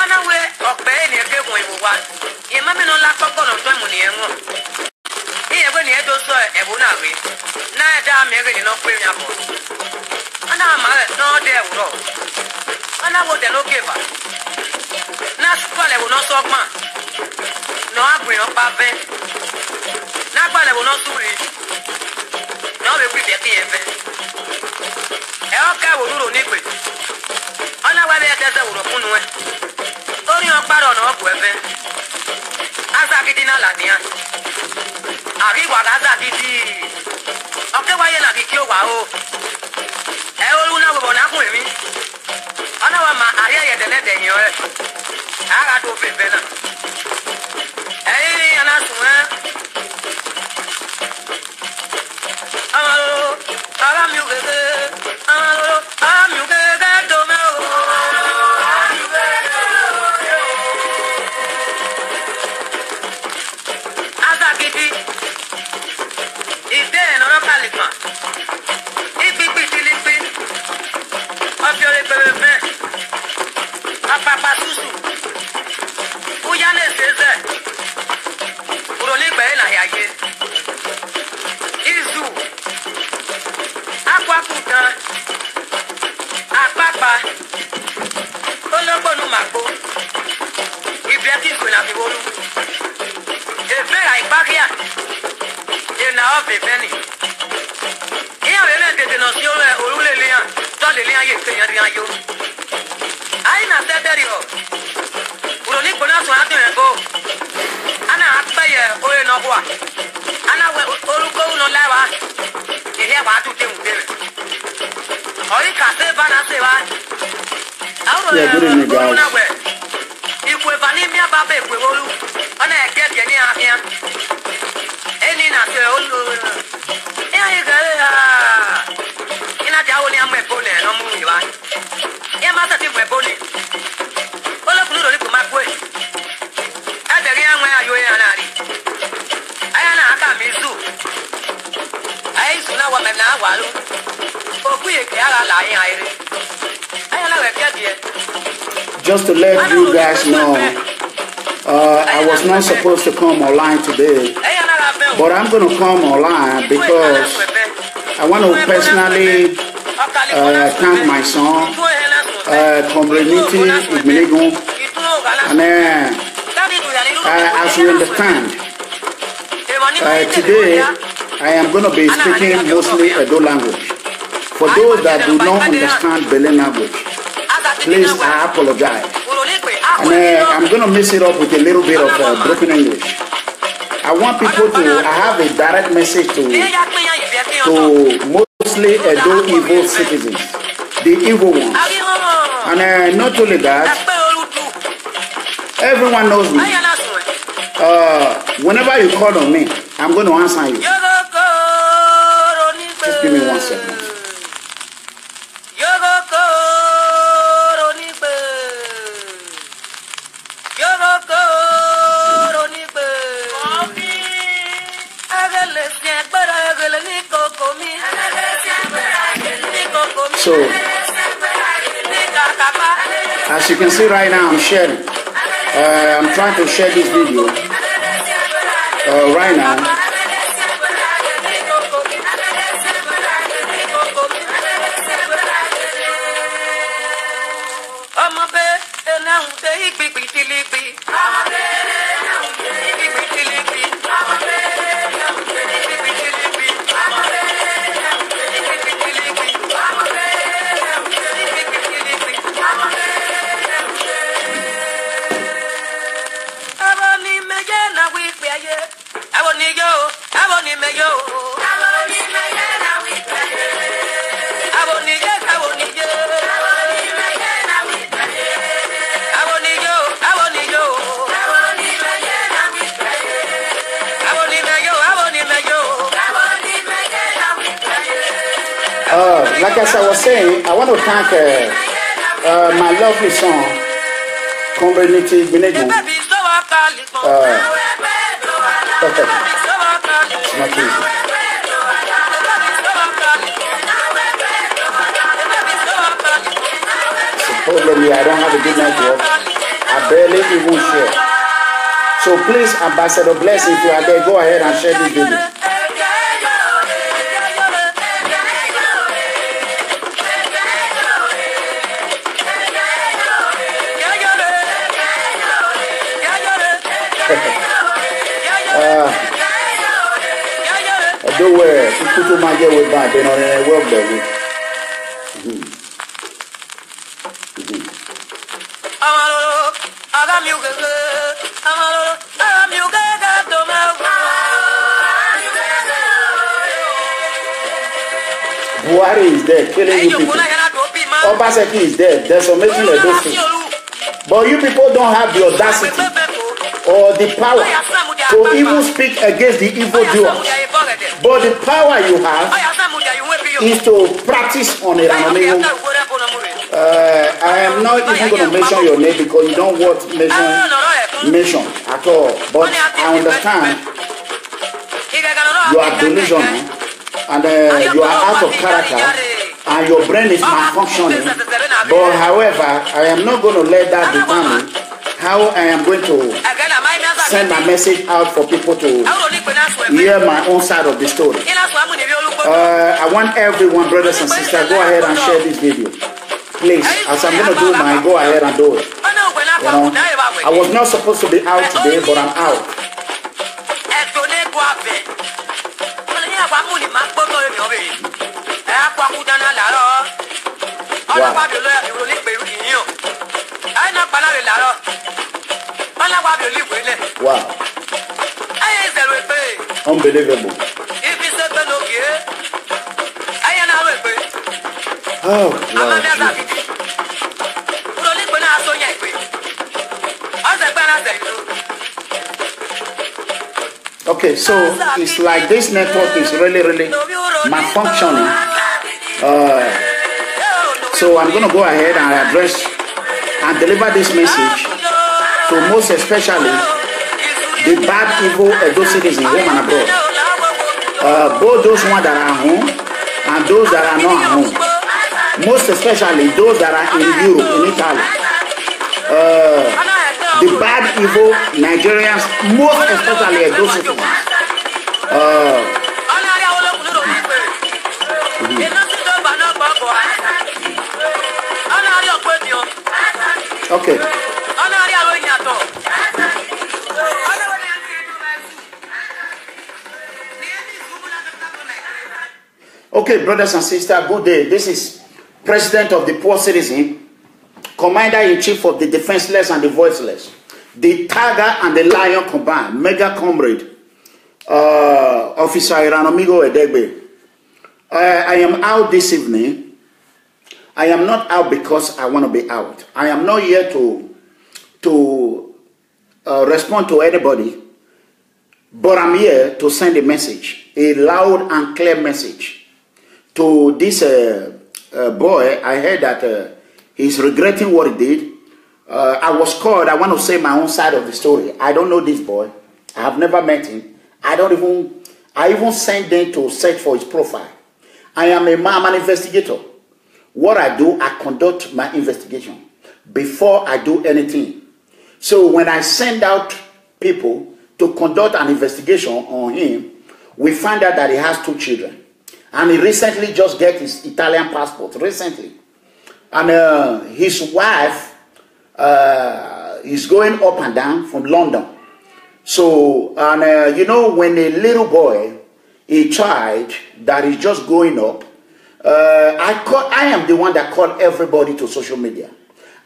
Ana we okpe ni eke mo iwo wa. Ye ma me no la koko no to mu ni enwo. Iye we ni edo so ebu na we. Na da me re ni no pe mi abo. Ana ma no de wuro. Ana wo de no keva. Na skole wo no so gba. No agbe no pa ve. Na gba le wo no suri. No be kwi be ki efe. E o ka wo duro ni pe. Ana wa be tese wuro funu e. Ori on paro no bu efe. Asa gidi na la ni an. Ari wa asa gidi. Oke wa ye na ki o wa o. E olu na wo na kun mi. Ana wa ma ari ye de le de yin o e. Ara do fe fe na. Eh ana sun e. Amalo, ara mi o gege. Amalo, ara mi o gege do me o. Asa gidi. Ide no no kalima. Igbigbi tilipi. Ofiore bebe. Apapa susu. Uya ne seze. Uroli gbe na yaye. Izu. Akwa kuta. Apapa. Ologbo nu magbo. Ibi ati ko na bi wolu. Ebe ra ipakia. E na ofe beni. Iya we le tete no si orule le yan. To le le aye ke yan ri ayo. Ai na tete ri o. Uroli ko na so ati re go. Ana akpeye oye no kwa. Ana we oruko no lawa. Ehe wa tu te unde. Ori ka se ba na se wa. Yeah, good evening, guys. Ikwe vani mi ababe ekwe wolu. Ana eke je ni ahia. Eni na se olu. Ya igale ha. Ina ja woni amwe bole no mu mi wa. Ya ma sa ti mwe bole. Olo kunu ro ni ko ma kwe. Adere anwe ayo ya na ri. Aya na aka mi zu. Ai zu na wa me na wa lu. Oku ye ke ara la yin aire. Aya na we ke die. Just to let you guys know, I was not supposed to come online today, but I'm going to come online because I want to personally thank my son, Community Igminigun, and as you understand, today I am going to be speaking mostly Edo language. For those that do not understand Belen language, please, I apologize. And I'm going to mix it up with a little bit of broken English. I want people to, I have a direct message to mostly Edo evil citizens, the evil ones. And not only that, everyone knows me. Whenever you call on me, I'm going to answer you. Just give me 1 second. So, as you can see right now, I'm sharing. I'm trying to share this video right now. Like as I was saying, I want to thank my lovely son, Community Igminigun. It's not easy. Supposedly, I don't have a good network. even share. So please, Ambassador Bless, if you are there, go ahead and share this video. Don't worry, put to my with bad, they don't work baby. Buhari is there killing you people. Obaseki is there. There's some making of those things. But you people don't have the audacity or the power to even speak against the evildoers. But the power you have is to practice on it. I am not even going to mention your name because you don't want mention at all. But I understand you are delusional and you are out of character and your brain is malfunctioning. But however, I am not going to let that determine how I am going to send my message out for people to hear my own side of the story. I want everyone, brothers and sisters, go ahead and share this video. Please, as I'm going to do mine, go ahead and do it. You know, I was not supposed to be out today, but I'm out. Wow. Unbelievable. Oh, Lord. Okay, so it's like this network is really malfunctioning. So I'm going to go ahead and address and deliver this message to most especially the bad, evil Edo citizens, home and abroad. Both those ones that are home and those that are not home. Most especially those that are in Europe, in Italy. The bad, evil Nigerians, most especially Edo citizens. Okay. Okay, brothers and sisters, good day. This is President of the Poor Citizen, Commander-in-Chief of the Defenseless and the Voiceless, the Tiger and the Lion combined, Mega Comrade, Officer Iranomigo Edegbe. I am out this evening. I am not out because I want to be out. I am not here to respond to anybody, but I'm here to send a message, a loud and clear message to this boy. I heard that he's regretting what he did. I was called. I want to say my own side of the story. I don't know this boy. I have never met him. I even sent them to search for his profile. I am an investigator. What I do, I conduct my investigation before I do anything. So when I send out people to conduct an investigation on him, we find out that he has 2 children. And he recently just got his Italian passport, recently. And his wife is going up and down from London. So, and you know, when a little boy, a child that is just growing up, I am the one that called everybody to social media.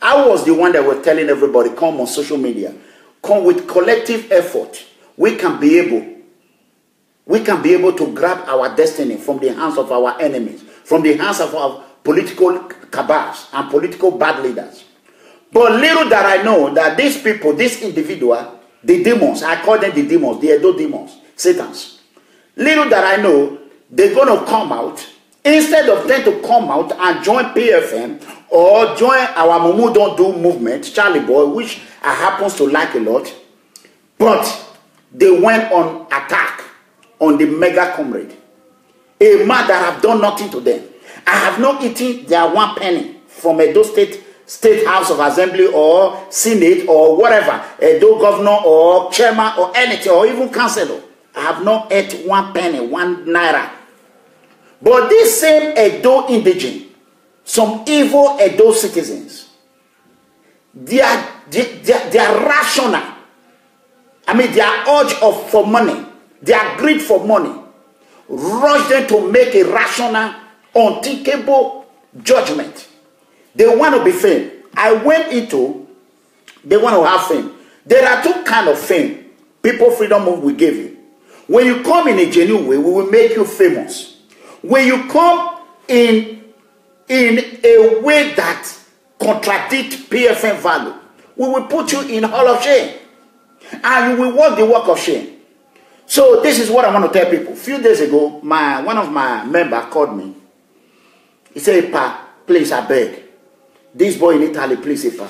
I was the one that was telling everybody, come on social media. Come with collective effort. We can be able to grab our destiny from the hands of our enemies, from the hands of our political cabals and political bad leaders. But little that I know that these people, this individual, the demons, I call them the demons, the Edo demons, Satans. Little that I know, they're going to come out. Instead of them to come out and join PFM or join our Mumu Don't Do movement, Charlie Boy, which I happens to like a lot, but they went on attack on the Mega Comrade, a man that have done nothing to them. I have not eaten their 1 penny from Edo State State House of Assembly or Senate or whatever, Edo governor or chairman or anything, or even councillor. I have not ate 1 penny, 1 naira. But this same Edo indigene, some evil Edo citizens, they are rational. I mean, their urge for money, their greed for money, rush them to make a rational, unthinkable judgment. They want to be fame. I went into, they want to have fame. There are 2 kinds of fame. People Freedom Movement will give you. When you come in a genuine way, we will make you famous. When you come in a way that contradicts PFM value, we will put you in Hall of Shame. And you will walk the walk of shame. So this is what I want to tell people. A few days ago, one of my members called me. He said, "Pa, please, I beg. This boy in Italy, please, Pa.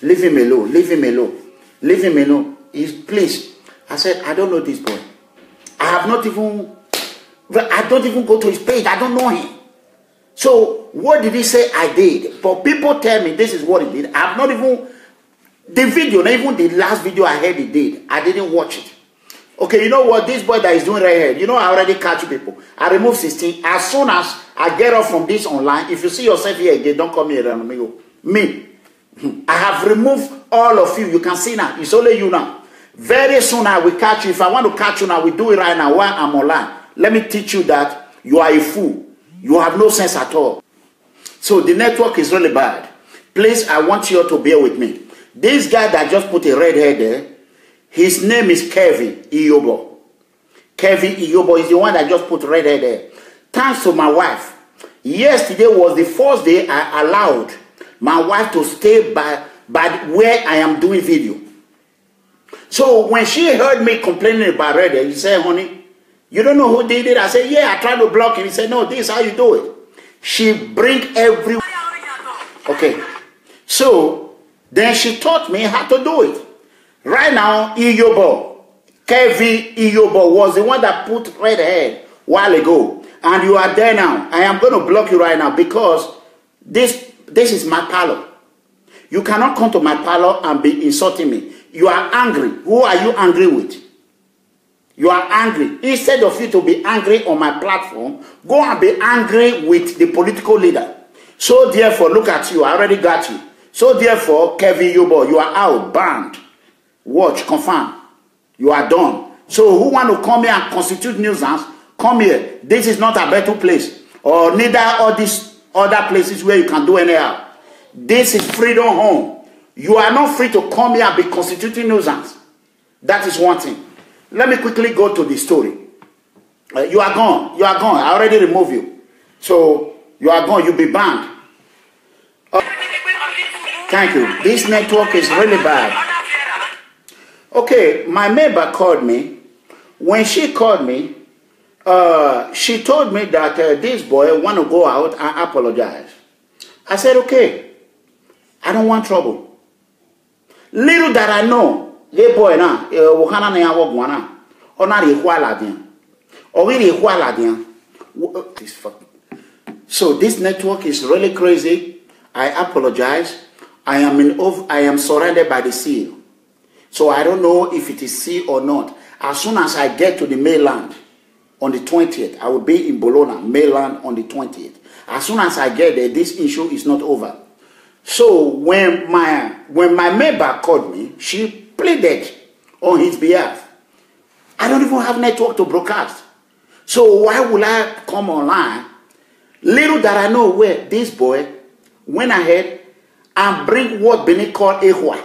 Leave him alone. Leave him alone. Leave him alone. Please." I said, "I don't know this boy. I don't even go to his page. I don't know him. So what did he say I did? But people tell me this is what he did. I have not even, the video, not even the last video I heard he did. I didn't watch it. Okay, you know what? This boy that is doing right here, you know, I already catch people. I remove 16. As soon as I get off from this online, if you see yourself here again, don't come here, amigo. Me. I have removed all of you. You can see now. It's only you now. Very soon I will catch you. If I want to catch you now, we do it right now while I'm online. Let me teach you that you are a fool. You have no sense at all. So the network is really bad. Please, I want you all to bear with me. This guy that just put a red hair there, his name is Kevin Iyobo. Kevin Iyobo is the one that just put red hair there. Thanks to my wife. Yesterday was the first day I allowed my wife to stay by where I am doing video. So when she heard me complaining about red hair, she said, "Honey, you don't know who did it?" I said, "Yeah, I tried to block him." He said, "No, this is how you do it." She bring every... Okay. So then she taught me how to do it. Right now, Iyobo, Kevin Iyobo was the one that put red hair a while ago. And you are there now. I am going to block you right now because this is my parlor. You cannot come to my parlor and be insulting me. You are angry. Who are you angry with? You are angry. Instead of you to be angry on my platform, go and be angry with the political leader. So therefore, look at you. I already got you. So therefore, Kevin Iyobo, you are out, banned. Watch, confirm. You are done. So who want to come here and constitute nuisance? Come here. This is not a better place. Or neither all these other places where you can do anyhow. This is freedom home. You are not free to come here and be constituting nuisance. That is one thing. Let me quickly go to the story. You are gone. You are gone. I already removed you. So you are gone. You'll be banned. Thank you. This network is really bad. Okay, my neighbor called me. When she called me, she told me that this boy want to go out and apologize. I said, okay, I don't want trouble. Little that I know, this boy now, so this network is really crazy. I apologize. I am surrounded by the sea. So I don't know if it is sea or not. As soon as I get to the mainland on the 20th, I will be in Bologna, mainland on the 20th. As soon as I get there, this issue is not over. So when my neighbor called me, she pleaded on his behalf. I don't even have network to broadcast. So why would I come online? Little that I know where this boy went ahead and bring what Benin called ehua.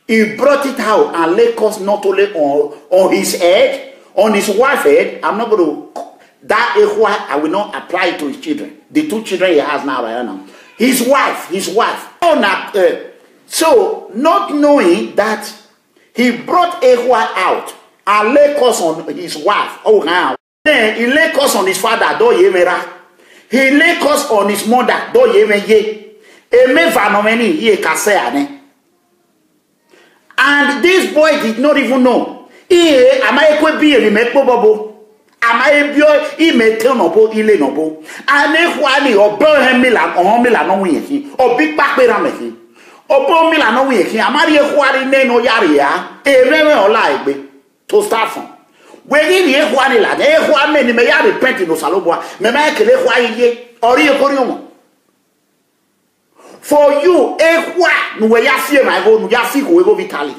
He brought it out and laid us not only on his head, on his wife's head. I'm not going to, that ehua, I will not apply it to his children. The 2 children he has now, right now. His wife. So, not knowing that he brought ehua out and laid us on his wife. Oh, now. Then he laid us on his father, do yemera. He laid us on his mother, do yemeye. And this boy did not even know. I amaebio imete nobo ile nobo anehwani obohemila ohomila no wiyehi obi pakpera mehi obomila no wiyehi amari ehwari neno yari ya erewe ola egbe to start from we ni ehwani la ehwani ni me ya repent no salobwa me ma ekele ehwa iye ori ekoriomo for you ehwa no we ya fie my go no ya fi ko we go vitally.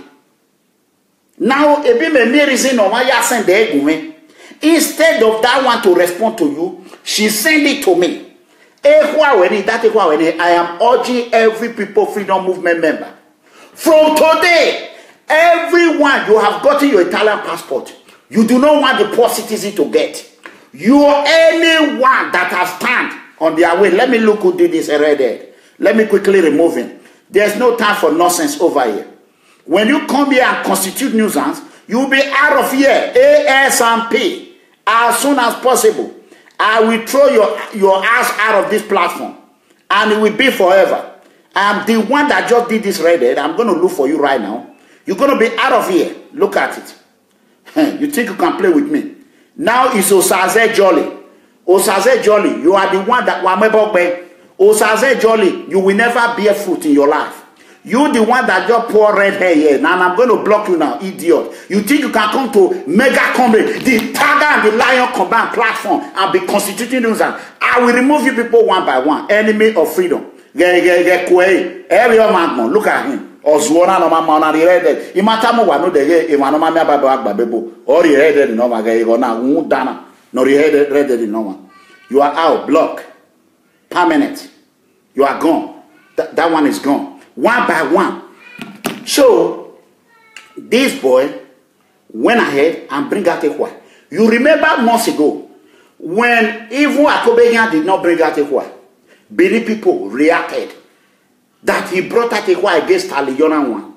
Now, if you may reason on why you send the instead of that one to respond to you, she send it to me. I am urging every People Freedom Movement member. From today, everyone, you have gotten your Italian passport. You do not want the poor citizen to get. You are anyone that has stand on their way. Let me look who did this already. Let me quickly remove him. There's no time for nonsense over here. When you come here and constitute nuisance, you'll be out of here ASAP as soon as possible. I will throw your ass out of this platform, and it will be forever. I'm the one that just did this right there. I'm going to look for you right now. You're going to be out of here. Look at it. You think you can play with me? Now it's Osaze Jolly. Osaze Jolly, you are the one that Osaze Jolly, you will never bear fruit in your life. You the one that just pour red hair here. Now I'm going to block you now, idiot. You think you can come to Mega Comrade, the Tiger and the Lion Combined platform and be constituting nuisance? I will remove you people one by one. Enemy of freedom. Look at him. Ozwona no mama na red. Imatamu wa no de imanoma me ababa agbabebo. Or red no ma ga na wu dana. No red no. You are out, block. Permanent. You are gone. That one is gone. One by one. So, this boy went ahead and bring out Ekwa. You remember months ago, when even Akobeyan did not bring out Ekwa, many people reacted that he brought out Ekwa against Taliyona one.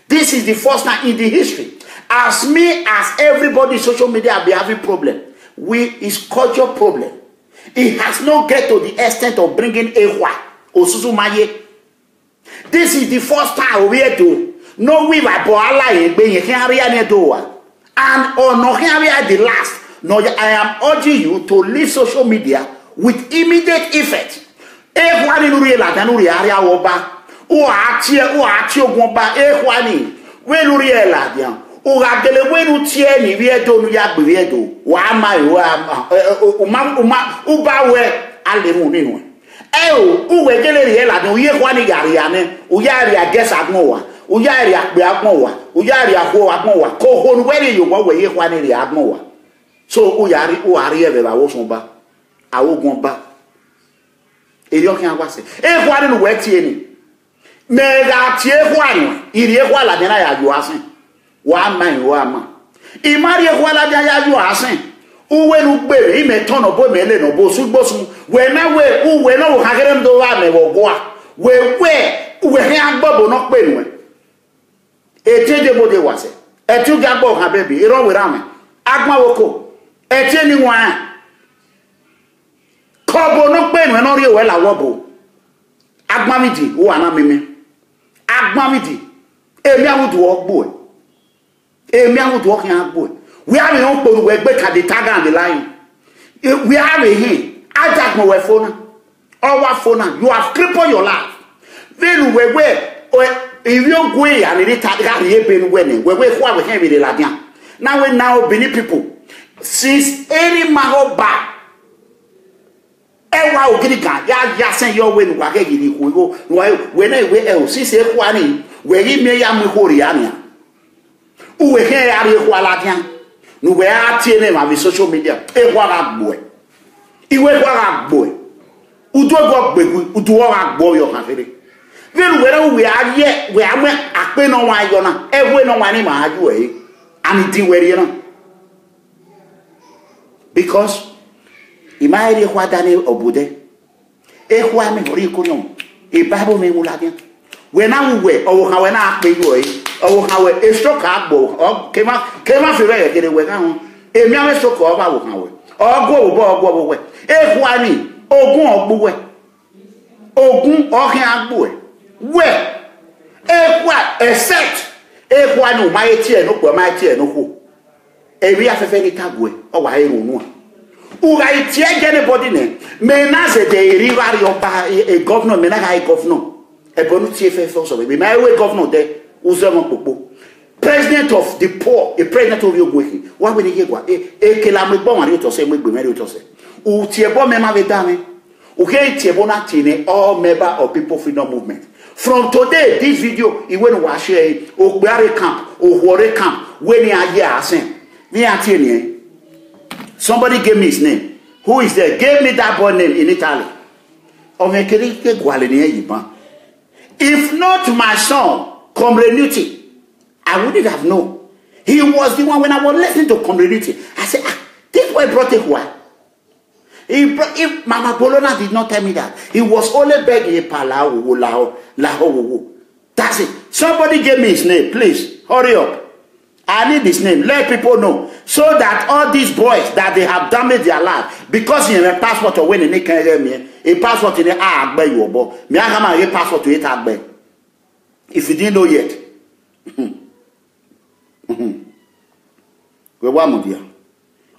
This is the first time in the history. As me, as everybody in social media have been having problem. It's culture problem. It has not get to the extent of bringing Ekwa or Suzumaye. This is the first time we do. No, we were born you can't read do. And no can the last. No, I am urging you to leave social media with immediate effect. Everyone in real than area oba. O achi ogomba ehwani. When real ladian. O agele when utieni we do no ya be do. Wa ma ubawe alemu ninu. Uwe gelere la no ye kwani gari ane uyari agesa agmowa uyari akpe agmowa uyari akwo agmowa ko honu were yo wo ye kwani ri agmowa so uyari ebe ba wo sonba awogun ba eri okin awase kwani no we tie ni me ga tie kwani iri kwa la na ya ju asin wa ma imari kwa la ya ju asin uwe nu gbere ime tono bo mele no bo sugbosun we na we uwe no hagerem do wa me wo goa we he agbobo no pe nu eteje bo de wase etu gagbo ha bebi iro we rame agma woko ete ni wan kobo no pe nu no ri we la wo bo agma midi wo ana meme agma midi emi awudu ogbo emi awudu okin agbo we are on phone we back at the Tiger and the Lion. We are here. I take my phone. Our phone. You have crippled your life. Then we if you go and the Tiger here been winning. We what we have with the Ladian. Now many people since any maho back. Ewa ogiriga ya send your way wa ke gidi ko go when we since e kwani we me ya mu horiania. Uwe he ya re kwa Ladian. No we are TNM on social media. Ewa boy. Iwe wa boy. Udo go gbegu, udo wa boy yo kan fere. Then we are here, we are akpe no wa yo na. Ewe no wa ni ma aju e. And it we na. Because imaire kwa dani obude. E kwa me ori ko no. E Bible me mu Ladian. We na we owo kan we na akpe yo e. Oh, how a stroke agbo or came out very get away now. A young stroke of our power or go away. If one ogun ogbuwe ogun okin agbo where what except if one my tear no my tear no ho. A real affair tagwe or I don't know. Ou ga itie anybody ne. Me na se de rivari oba a governor me na ga governor. E bonu tie fe so me my way governor there uzemo popo. President of the poor, a president of your working. Why will you go? E ke la me bon ari to se me gbe me ri to se. U tie bo me ma ve dame. U ke tie bo na tine all member of People Freedom Movement. From today, this video, he went to share o Gbeare camp, o Wore camp, when he are here asen. Me atini. Somebody gave me his name. Who is there? Gave me that boy name in Italy. If not my son, Community, I wouldn't have known. He was the one when I was listening to Community. I said, this boy brought it why? If Mama Bolona did not tell me that, he was only begging Lao. That's it. Somebody gave me his name, please. Hurry up. I need his name. Let people know. So that all these boys that they have damaged their life because he have a passport or when they can't get me, a passport in the Agbe you bo. Me I have a passport to it Agbe. If you didn't know yet.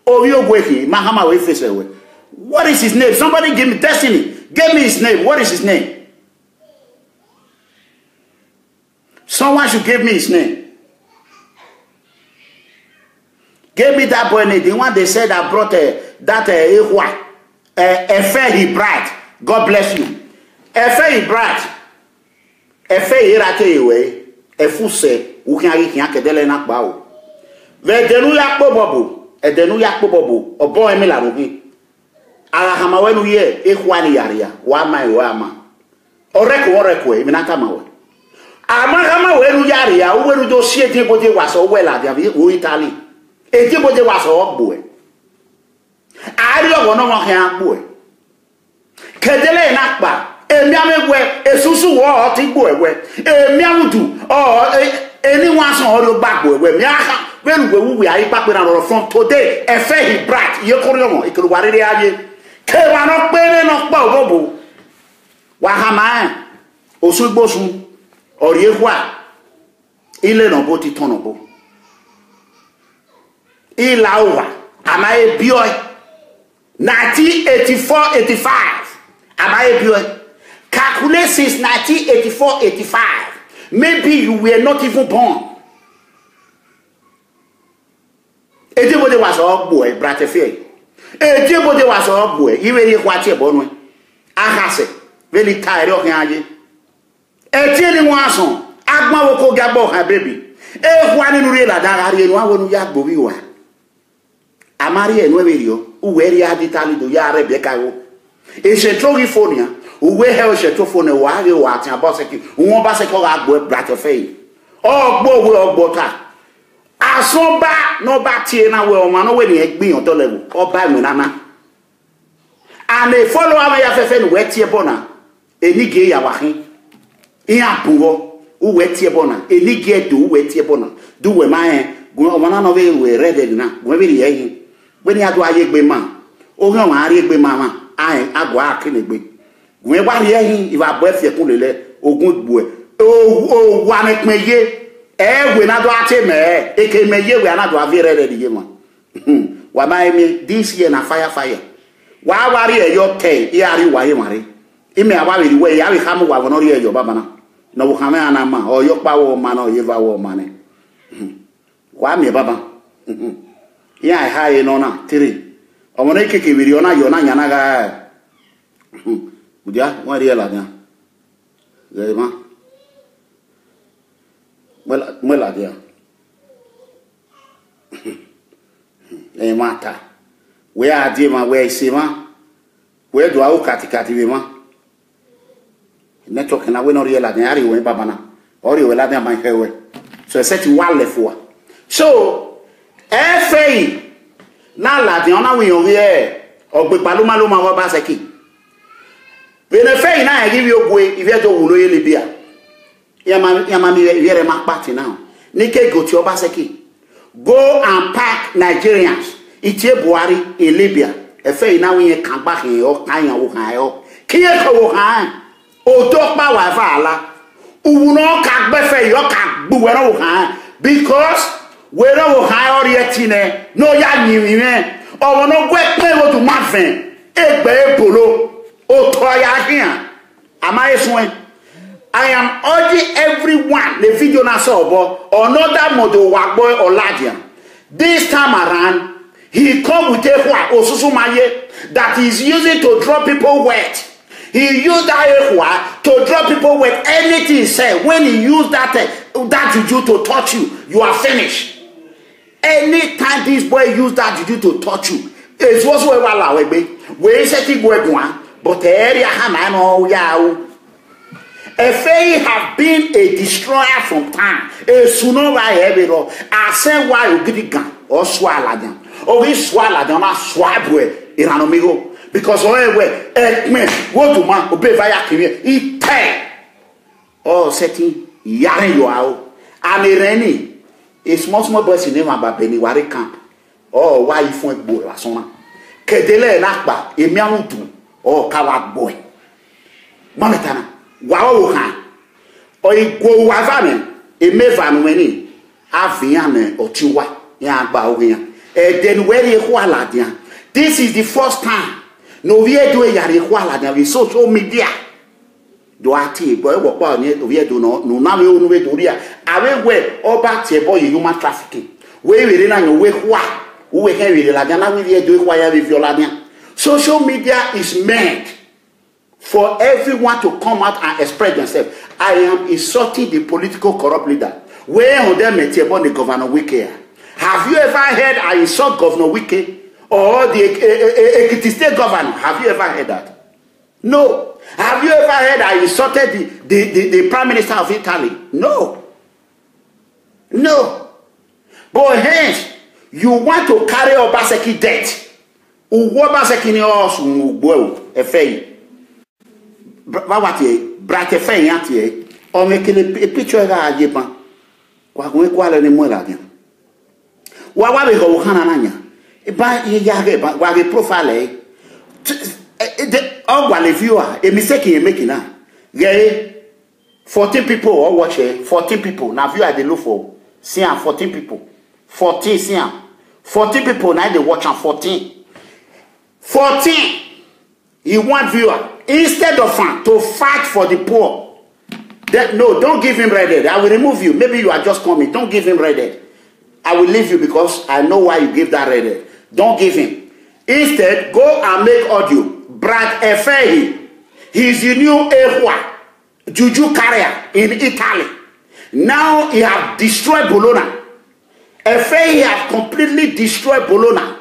Oh, you're waiting. Mahama will face away. What is his name? Somebody give me Destiny. Give me his name. What is his name? Someone should give me his name. Give me that boy name. The one they said I brought that Efe Hibrat. God bless you. Efe Hibrat. Efe Hirate Iwe. Efuse. Ukiari Kiakedele Nakbao. Vedenu Yakbo Bobu. Edenu Yakbo Bobu. Obo Emila Rubi. Arahama wenu ye. Ekwani Yaria. Wama. Oreko. Minakamawe. Amahama wenu Yaria. Uwenu dossier Tibote was so well at the Italy. Etibote was all boy. I don't know how boy. Kedele Nakba. Emiamwe, a susu war, Tiboy, Miamudu, or anyone's on your back boy, where Miaha, when we are back from today, a fair brat, Yokono, it could worry the Kevano Bene of Bobo. Wahama, Osubosu, or Yewa, Ileno Boti Tonobo. Ilawa, am I a boy? 1984-85. Am I a boy? Calculate since 1984-85. Maybe you were not even born. Everybody was all boy, brother Faye. Everybody was all boy. You really watch a bonway. I have said, very tired of Yaji. A telling one song, Agma Woko Gabo, her baby. One in real Adari, one when you are Bobiwa. Amari and Weverio, who were Italy to Yare Becao. In California, who were held Chetrophone, while you are in a Bosaki, who won't pass a call out with Brother Faye. Oh, Bo Bota. I saw back no back here now, well, man, when he had been on the level, or by Munana. And they follow our FFN wet here bona, a nigga Yawahi. Iampugo, who wet here bona, a nigga do wet here bona, do with my one of you were ready now, whenever he when he had to a man, oh, no, I read mamma, I go in a bit. When one year if I birth your pulley, oh, good boy, oh, one at me ye, when I do at him, it came a year when I do a very ready human. Why, my me this year na fire. Why worry your tail, here why you marry? It may have the way I will come over no your babana, no Hamana, or your power man or your money. Why me, Baba? Yeah, I high no na three. I want to kick with you na Yanaga. Would ya? What real idea? Zema. Well, idea. Eh, matter. Where are Dima? Where is Sima? Where do I look at Kativima? Network and I will not realize the area when Babana or you will let them my hair. So I said to one left for. So, FA now la the honor we over here or Paloma Loma Basaki. When a FA now I give you a way if you have to Libya. Yamami, you're a mark party now. Nike go to your Basaki. Go and pack Nigerians. It's a Buhari in Libya. A FA now when you come back in your kind of Ohio. Kiako Ohio. O talk my wife, Allah. Uno can't be your can't do because. Where Ohio Rietine, no Yanni, or no work me to my friend. Egbe polo. Otoya here. Am I swing? I am urging everyone, the video na sobo, or another model Wagboy or Ladian. This time around, he come with a Osusumaye that he's using to draw people wet. He used that to draw people wet. Anything he said, when he used that juju to touch you, you are finished. Anytime this boy used that juju to touch you, it's whatsoever allowed. Where is it going? But the area Hamano Yao. Efei have been a destroyer from time. A sooner I have it all. I say why you get it gun or swallow them. Or we swallow them, I swab way in an amigo. Because all way, me, what do man obey via Kimia? He pay. Oh, setting yarn you out. And a rainy. A small boys in name about Benny Wari camp. Oh, why you find boy, Rasona? Kedele Nakba, a Miamutu, or Kawak boy. Mametana. Wow, or a go wavane, a mevan winning, Aviane or Chiwa, Yan Bawia, then where you Hualadia. This is the first time. No, we are doing Yari Hualadia with social media. Do I tea, boy, what we do not, no, now we own way to Ria. I will wear all back to a boy human trafficking. Where we didn't know where we can read Lagana, we are doing why with your Ladian. Social media is meant for everyone to come out and express themselves. I am insulting the political corrupt leader. Where on them met about the Governor Wike? Have you ever heard I insult Governor Wike or the Ekiti State Governor? Have you ever heard that? No. Have you ever heard I insulted the Prime Minister of Italy? No. No. But hence, you want to carry Obaseki debt. Obaseki ni osu efei. Brate fe yantie o me kele picture ga ajepan kwa kwa le ni mo la dia wa be go kana nanya e ba ye ya ge ba wa ge profile the all le viewer e mistake you make na ge 14 people or watch 14 people na view I dey look for see 14 people 14 see 14 people na dey watch am 14 you want viewer instead of to fight for the poor. No, don't give him red. I will remove you. Maybe you are just coming. Don't give him red. I will leave you because I know why you give that red. Don't give him. Instead, go and make audio. Brad Efehi. He's the new Ehua Juju carrier in Italy. Now he has destroyed Bologna. Efehi has completely destroyed Bologna.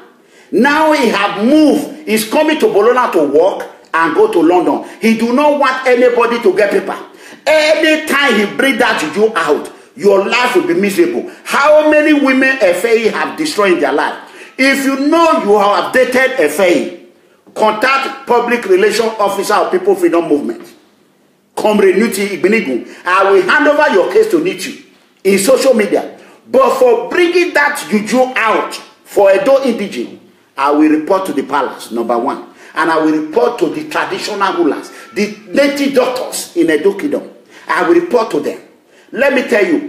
Now he has moved. He's coming to Bologna to work and go to London. He do not want anybody to get paper. Anytime he bring that juju out, your life will be miserable. How many women FAE have destroyed their life? If you know you have dated FAE, contact Public Relations Officer of People Freedom Movement. Comrade Nuti Ibinigun. I will hand over your case to Nichi in social media. But for bringing that juju out for Edo indigene, I will report to the palace, number 1. And I will report to the traditional rulers, the native doctors in Edo Kingdom. I will report to them. Let me tell you,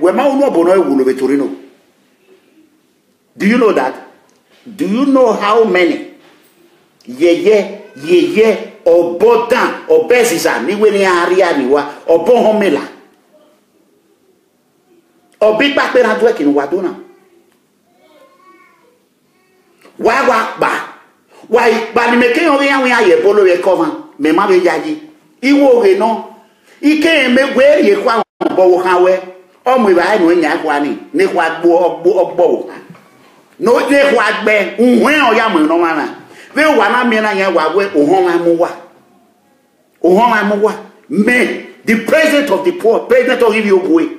do you know that? Do you know how many obodan obesiza niwe ni area niwa obohomela obipa pe na dwe kinu wadona wa ba ni meke yon yan wi aye bolo ye cover me ma be yaji iwo re no ike emegwe ye kwa bowo kan we omo iba no nya kwa ni kwa ogbo no de kwa gbe nhwe o ya mo no mana we wa na me na yan wa we ohon wa me the president of the poor, president of Ibiogwe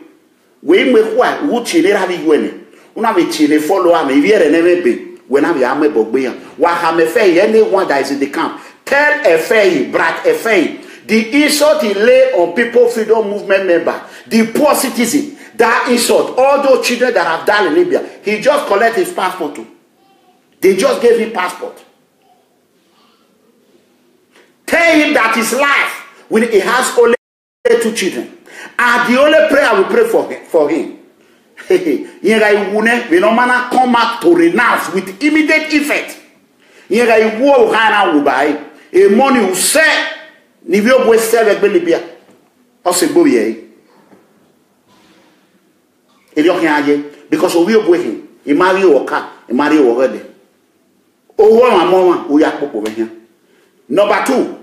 we me kwa wo chile ra bi yuene una be chile follow am iviere ne be when I am a bogbeya, anyone that is in the camp, tell Efei, Brat Efei, the insult he lay on People Freedom Movement member, the poor citizen, that insult, all those children that have died in Libya, he just collected his passport too. They just gave him passport. Tell him that his life, when he has only 2 children, and the only prayer I will pray for him. We no man come out to renounce with immediate effect. Yega iwo hana ubai. E money u se ni vi ogwe serve gbe libia. O se gbo ye. E yo kan aje because o wi ogwe hin. E mari oka, e mari orede. Owo amoma o ya popo be here. Number 2,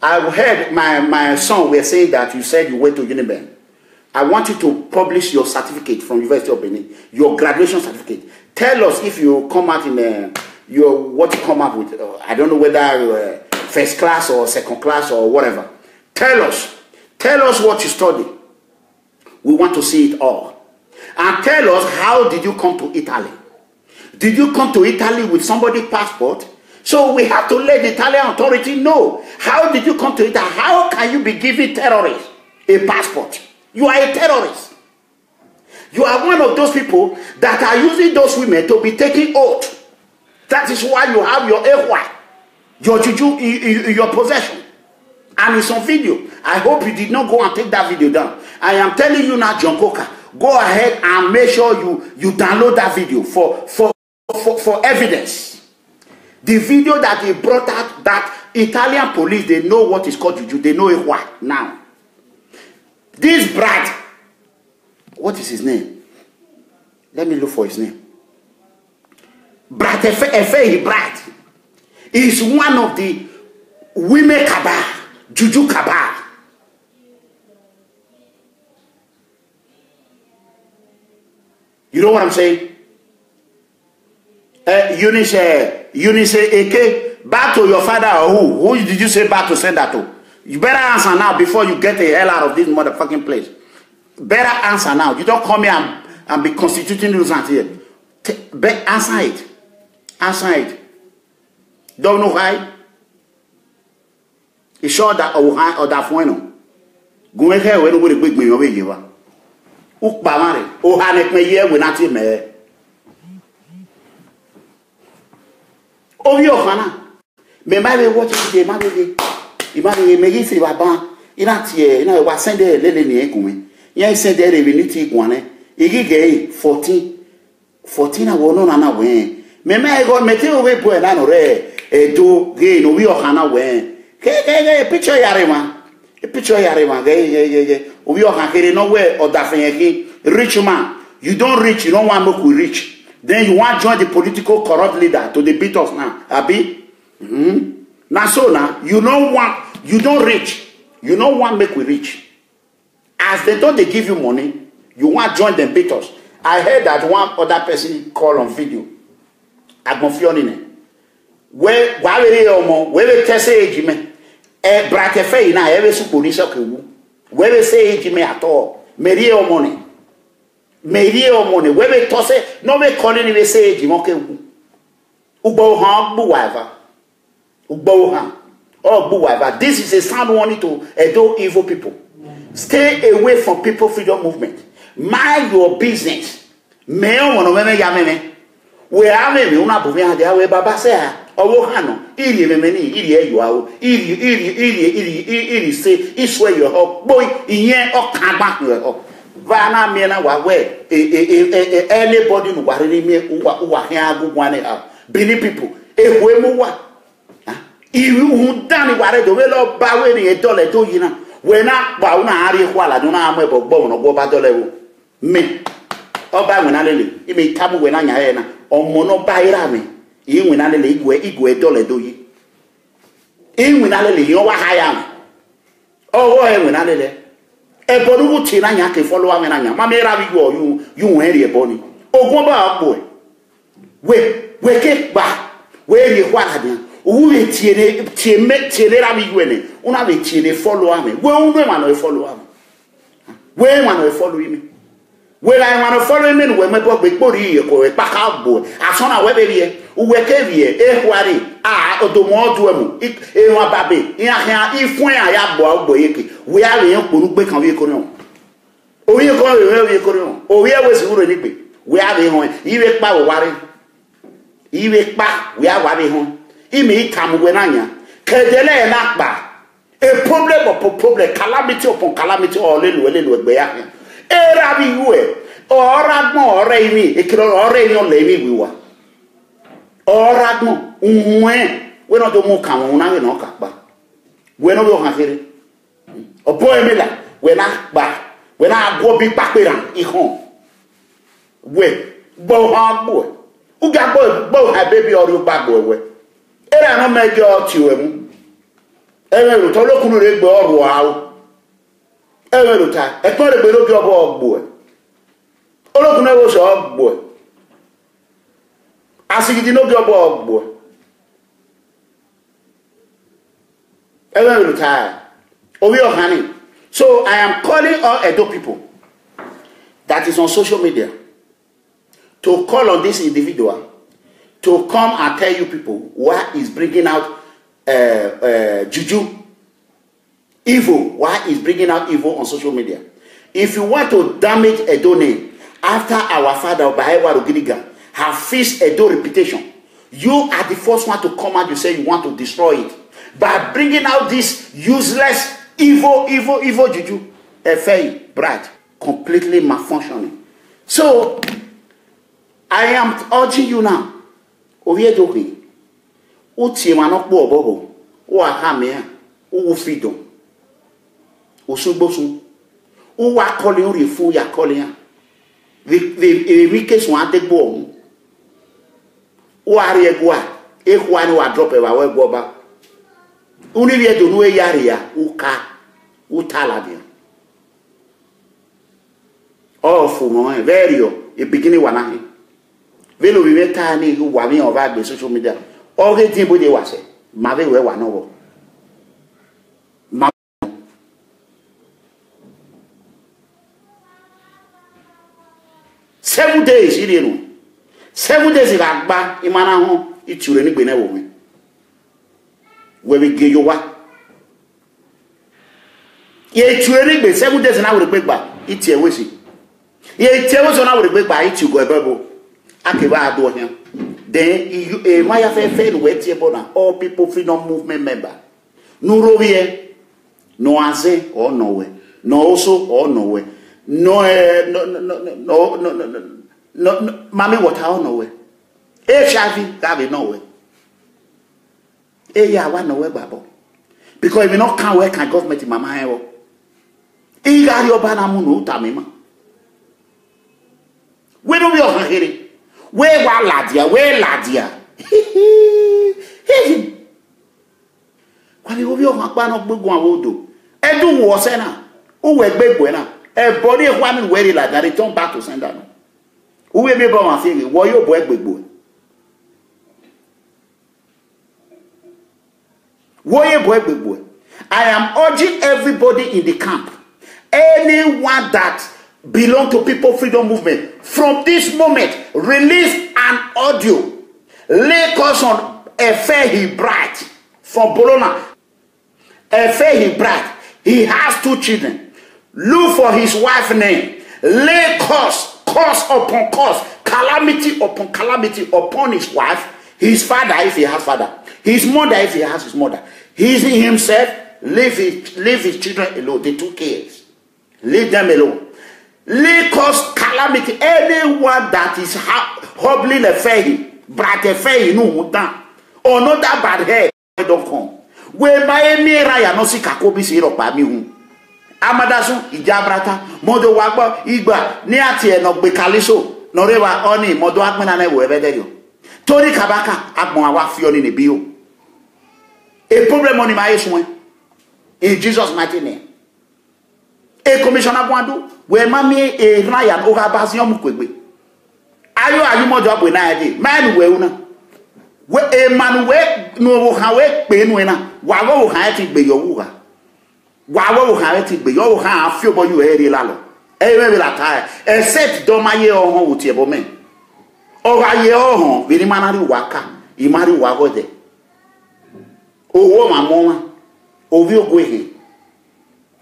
I heard my son were saying that you said you went to Uniben. I want you to publish your certificate from University of Benin, your graduation certificate. Tell us if you come out in what you come out with. I don't know whether first class or second class or whatever. Tell us what you study. We want to see it all. And tell us, how did you come to Italy? Did you come to Italy with somebody's passport? So we have to let the Italian authority know. How did you come to Italy? How can you be giving terrorists a passport? You are a terrorist. You are one of those people that are using those women to be taking oath. That is why you have your AY, your juju in your possession. And it's on video. I hope you did not go and take that video down. I am telling you now, John Coker, go ahead and make sure you download that video for evidence. The video that he brought out, that Italian police, they know what is called juju. They know it why now. This brat, what is his name? Let me look for his name. Brat Efe Brat is one of the women cabal, juju cabal. You know what I'm saying? Eunice Eke, back to your father or who? Who did you say back to send that to? You better answer now before you get the hell out of this motherfucking place. Better answer now. You don't come here and be constituting nuisance here. Answer it. Answer it. Don't know why? It's sure that or that one. Go ahead when we big me over here. Ukbamare. Oh, Hanek me here when I me. Oh, you Hana. Me might watch it today, my baby. Imagine me give you a ban. You was send there, Lily Negumi. Yes, said there, we need to go on. Iggy 14 I will not know when. Me may go Meteo way boy and I do gay no we or Hana when. Picture Yarima. A picture Yarima. We are Hakiri nowhere or Daffy. Rich man. You don't reach, you don't want to reach. Then you want to join the political corrupt leader to the beat us now. Abi? Now so now, you don't reach. You don't want to make we reach. As they don't they give you money, you want to join them beat us. I heard that one other person call on video. Agbonfionine. Where we test age me. Brake fe na every police kewu. Where we say age me at all. Merie o money. Merie o money. Where we toss no we calling we say age mo kewu. Ugbo han buwava. Ugbo han. Oh buwava. This is a sound warning to Edo evil people. Stay away from people freedom movement. Mind your business. Me o wono me ya me. We are me una buvia de we baba say owo hano iri memeni iri eyo awo iri say iswe yo ho boy iyen okan gba yo va na me na wa we anybody no warere me uwa hin agugwan ne Benin people ehwe mu wa iru hu dan ware do we lo ba we ni dole to yin na we na pa una ari kwa la do na am ebo gbo no gbo ba dole wo me oba we na lele ime tamu we na nya he na omo no ba ira me yin na lele igwe dole do yi yin na lele yo wa haya me owo e we na lele e bodu ku ti na nya ke follow me na nya ma me ra bi go you wen ri e boni ogun ba po we ke ba we ri kwa la owu we tiene ra bi go ne una be tiene follow me we unu ma no follow me we ma no follow me we la ma no follow me we me bo gbe pori ko e pa ka bo asona we be rie uwe ke vie e hwari odomo odu emu e won babe ya ifun ya bo yeke we a le yan poru gbe kan we ko no oye ko we ko no oye we si wuro ni gbe we a be hon iwe pa wo wari iwe pa we a wa be hon imi kam we nanya kedele na pa a problem upon problem calamity upon calamity all lelu egbe ya era bi we ora gbon ore imi ikiro ore ni o le mi wiwa ora gbon we no do mo kan una we no ka pa we no we han kere opo emela we na pa we na go bi paperan ihon we bo ha bo u ga bo ha baby oru gbagbo we era no mejo ti we mu ewe ro to lokunu re gbe oru ha ewe ro ta e to re gbe lo bi obo ogbo e olokunu e wo so ogbo e asigidi no bi obo ogbo e ewe ro ta owi ohani. So I am calling all Edo people that is on social media to call on this individual to come and tell you people why he's bringing out juju, evil, why he's bringing out evil on social media. If you want to damage Edo name after our father Obahewa Rugiriga have fixed Edo reputation, you are the first one to come out. You say you want to destroy it by bringing out this useless evil juju, Efei, bright, completely malfunctioning. So I am urging you now. Oviedoki, uti manokbo bobo, o ahamea, o fido, o subosun, o wa calling refu ya calling. The weakest one take bomb. O ariegua, e one wa drop a wa goba. Univie do no yaria, uka, utaladia. Oh, for no, very a beginning one. Velo we tani who wa me over the social media. All the people they was mave we wa no. 7 days you know. 7 days in agba imana ho iture ni gbe na wo me. We be ge yo wa. Ye iture ni gbe 7 days na we gbe gba itie we si. Ye itie we so na we gbe gba itie go ebebo. Akeba ado here. Then you Maya fe no we tie bona all people freedom movement member. No rovie no aze or no way. No also or no way. No mommy water or no way. HIV have no way. Yeah, one no way babo. Because if you not can work can government in mama hewo. E ga yo bana mu no utamema. We no be on here. We wa ladia. Kwani obi o han pa no gbegbo awon odo. Edu wo se na. O we gbegbo na. E body e wa mi we like that return back to sender no. Uwe me ba ma fi wo yo bo egbegbo. I am urging everybody in the camp, anyone that belong to People Freedom Movement, from this moment, release an audio. Lagos on Efei Bright from Bologna. Efei Bright, he has 2 children. Look for his wife's name. Lay curse upon curse, calamity upon calamity upon his wife, his father if he has father, his mother if he has his mother. He himself, leave his children alone. The 2 kids. Leave them alone. Lay cause calamity. Anyone that is hobbling a fairy, but a fairy no down. Or not that bad hair, don't come. Where by me raya no si kakobi si ropa mi hu. Amadasun ijabrata modo wagba igba ni ati e no gbe kaliso no rewa oni modo agmena na we bede yo. Tori kabaka agbon awa fi oni ni bi o. A problem on my issue in Jesus' mighty name. A commissioner Gwandu, where mammy a Ryan over Basion Mukwe. Are you more job when I did? Man, where a man where no how it pain winner, Wago had it be your wuga. Wago had it be your half, few boy you a lalo. A very attire, except Domaye or home with your men. Or I ye home, very manary waka, you marry Wago there. Oh, my mama, oh, we'll go here.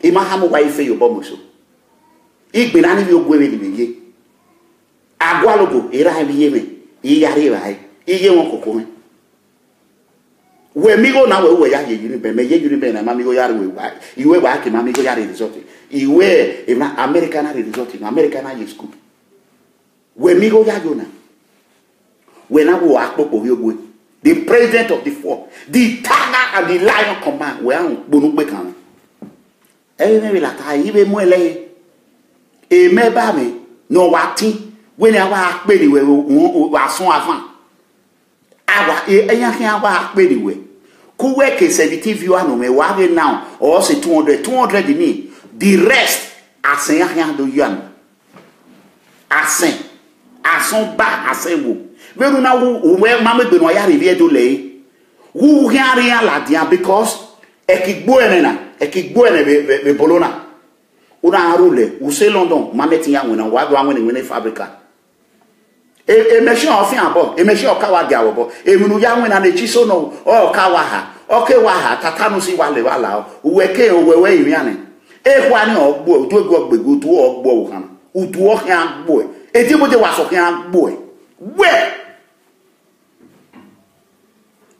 Imahamu wife, your bomuso. Ik be none of your going to be. Agualogo, Ira Yeme, Yari, Yamoko. Where me go now, where you may you been a mammy yard. You were back in Mammy Yari resorting. You were American resorting, American high school. Where me go Yaguna. When I go up of your way. the president of the four, the tiger and the lion command. We are Bonubekam. Maybe like I even more lay. A mebame, no wati, when I walk baby, we were so avant. Our a baby way. Who work a 70 viewer no me wagon now, or say 200 in me. The rest, I say, I can't do young. I say, I saw back, I say, woo. Well, now, where Mamma Benoya Rivier to lay, who can reality because a kick boy, Bologna. Una rule, who say London, Mametia, when a wild one in a fabrica. A machine of Fiambo, a machine of Kawagabo, a Munuyan and a Chisono, or Kawaha, okay, Waha, Tatanusi Wale, who were killed away in Yanni. A one or boy, do go good to walk Boham, who to walk young boy, a Timothy was a young boy. Where?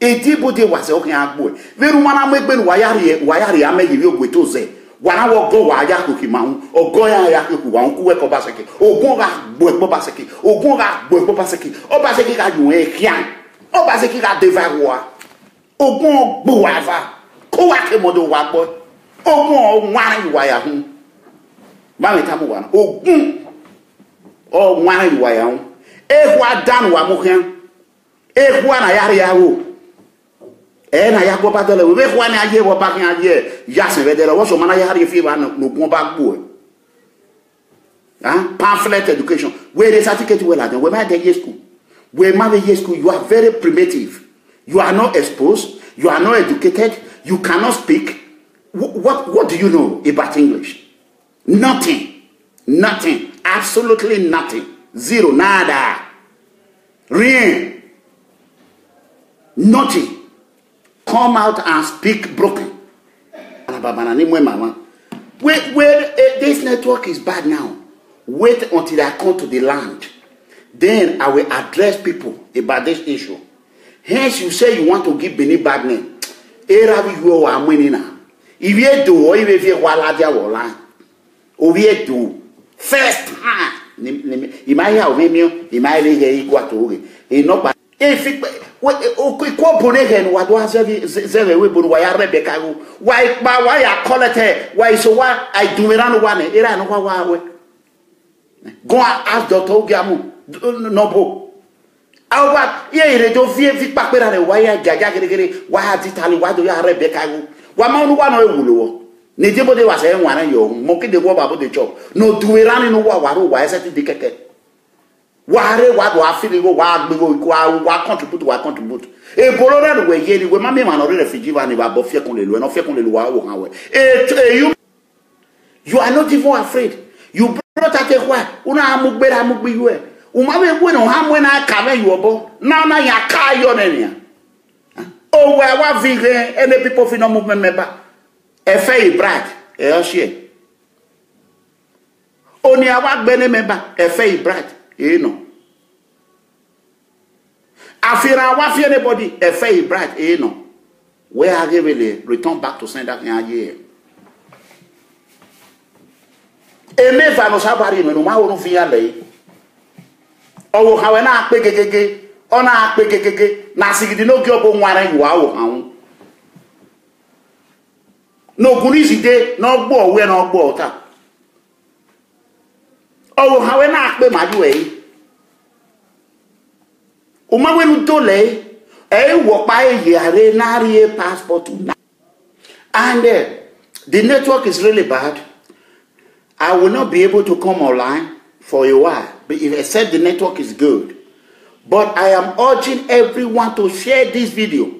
A Timothy was a young boy. Very one I make when Wayari, I may give you good to say. When I walk go Wayaku Mount, or Goya Yaku, Wanku Basaki, or Goga Bobasaki, or Goga Bobasaki, or Basaki got you a can, or Basaki got the Vagua, or Go Buava, Koakemodo Wabo, or more one Wayahu, Mamitamuan, or Goom, or one Wayam, Ewa Dan Wamuhan, Ewa Ayariahu. And I have battle with 1 year or back in a year. Yes, there was a man I had if you want no go back boy. Pamphlet education. Where the certificate well at the where the school. Where mother year school, you are very primitive. You are not exposed, you are not educated, you cannot speak. What do you know about English? Nothing. Nothing. Absolutely nothing. Zero. Nada. Rien. Nothing. Come out and speak broken. Where this network is bad now. Wait until I come to the land. Then I will address people about this issue. Hence you say you want to give Benin bad name. If you do, or if you are if you first time, you might have him, you might equal to it. If what was why I call it why so why I do around one go and ask Dr. Gamu no what yeah don't fear back why why Italy why do you have Rebecca one Nijibode was saying one yo monkey the war about the job no do around in why is it the what do feel go contribute e bolora we yeli we mama man already refugee van ba bo fie kun le no fie kun le wa wo han we you are not even afraid you brought at why una amugbera amugbi you e o ma we no ha mo na ka me you obo na ya ka yo na nia o we wa vire any people fi no movement member e fe brag e o share oni awa gbe ne member e fe brag e no Afira wa fi anybody a fair bright no where I really return back to send that year. E me va no sabari me no ma wo fi ale o ha we na pe gegege ona pe gegege na sigidi no gi obo nware wa wo han no gunisi de no gbo we no gbo ta o ha we na pe maju e Umawenu tole wopa yare nari passport na. And the network is really bad. I will not be able to come online for a while, but if I said the network is good. But I am urging everyone to share this video.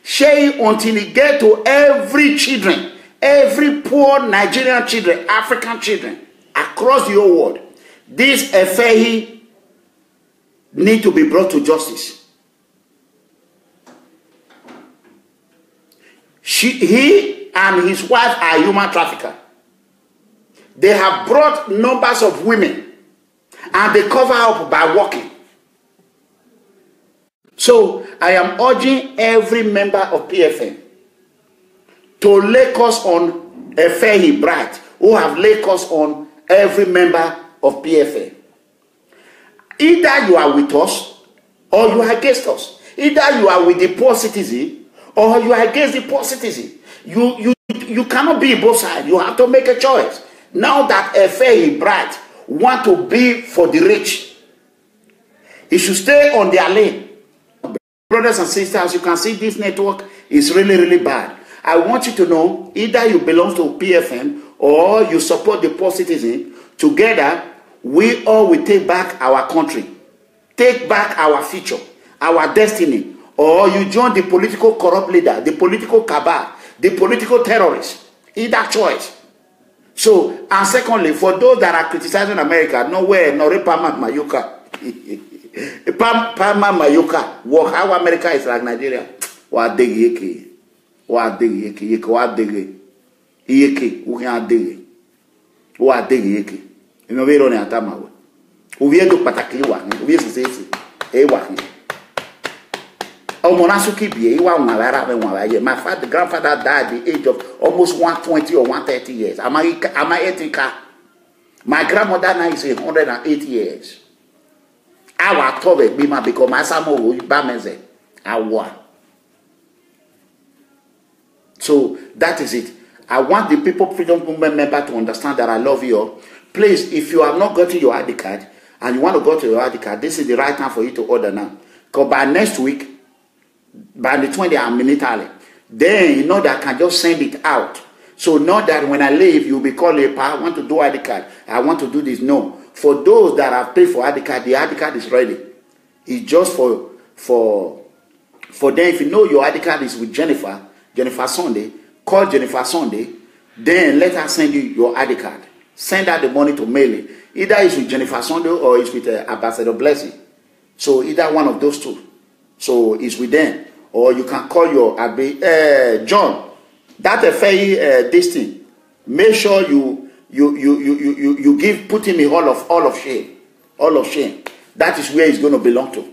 Share it until it get to every children, every poor Nigerian children, African children across the whole world. This Efehi need to be brought to justice. He and his wife are human traffickers. They have brought numbers of women and they cover up by walking. So I am urging every member of PFN to lay us on Efehi Bright, who have laid us on every member of PFN. Either you are with us or you are against us. Either you are with the poor citizen or you are against the poor citizen. You cannot be both sides. You have to make a choice. Now that Efe Bright want to be for the rich, he should stay on their lane. Brothers and sisters, you can see this network is really, really bad. I want you to know, either you belong to PFM or you support the poor citizen. Together, we all will take back our country, take back our future, our destiny. Or you join the political corrupt leader, the political cabal, the political terrorists. Either choice. So, and secondly, for those that are criticizing America, nowhere, no Pama Mayuka. Pama Mayuka, walk how America is like Nigeria. What dig yeki? What dig yeki? Yeki, what dig yeki? Who can dig? What dig yeki? You know, we don't have time. We are to particularly one. We are to say, hey, what? My grandfather died at the age of almost 120 or 130 years. Am I 80? My grandmother now is 108 years. I was told it because my son Bameze. So that is it. I want the People Freedom Movement member to understand that I love you all. Please, if you have not gotten your ID card and you want to go to your ID card, this is the right time for you to order now. Because by next week, by the 20th, I'm in Italy. Then you know that I can just send it out. So not that when I leave, you'll be calling, I want to do ID card. I want to do this. No. For those that have paid for ID card, the ID card is ready. It's just for them. If you know your ID card is with Jennifer Sunday, call Jennifer Sunday. Then let her send you your ID card. Send her the money to mail it. Either it's with Jennifer Sunday or it's with Ambassador Blessing. So either one of those two. So it's with them. Or you can call your John. That Efe this thing. Make sure you put him in all of shame. All of shame. That is where he's going to belong to.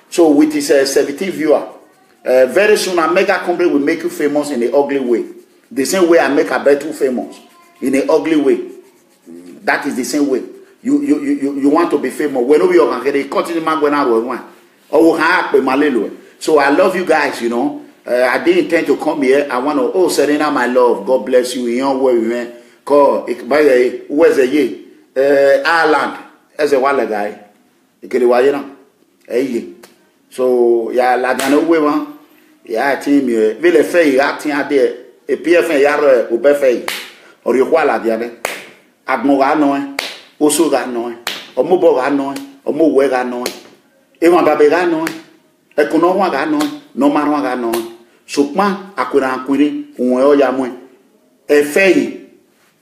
So with his 17 viewer, very soon a mega company will make you famous in an ugly way. The same way I make Abetu famous in an ugly way. That is the same way. You want to be famous. When we are going to continue so I love you guys, you know. I didn't intend to come here. I want to, Serena, my love. God bless you. In your way, man. Call, where's a ye? Ireland. As a while guy. So, yeah, like I know we want. Yeah, team, Ville Fay, acting out there. A PFN Yara, Ubefay. Or you while the other. Agmogano, Usugano, or Mubogano, or Muwegano. Even Babegano. Economy gano, no man gano. Sukma akura akwiri unwe oya mwe. Efe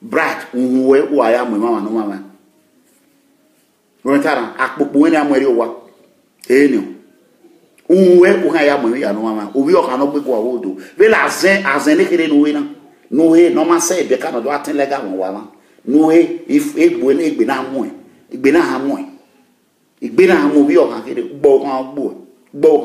Bright unwe uaya mwe mama no mama. Wentara akpopo ni amweri owa. Enyo. Unwe uaya mwe ya no mama. Obi o kanu gbe kwa wodo. Ve la azen ne kire no we na. No he no ma say be kana do atin lega won wa ma. No he if egbo na egbe na mwe. Egbe na ha mwe. Egbe na ha mo bi o kan kire gbo kan gbo. Bo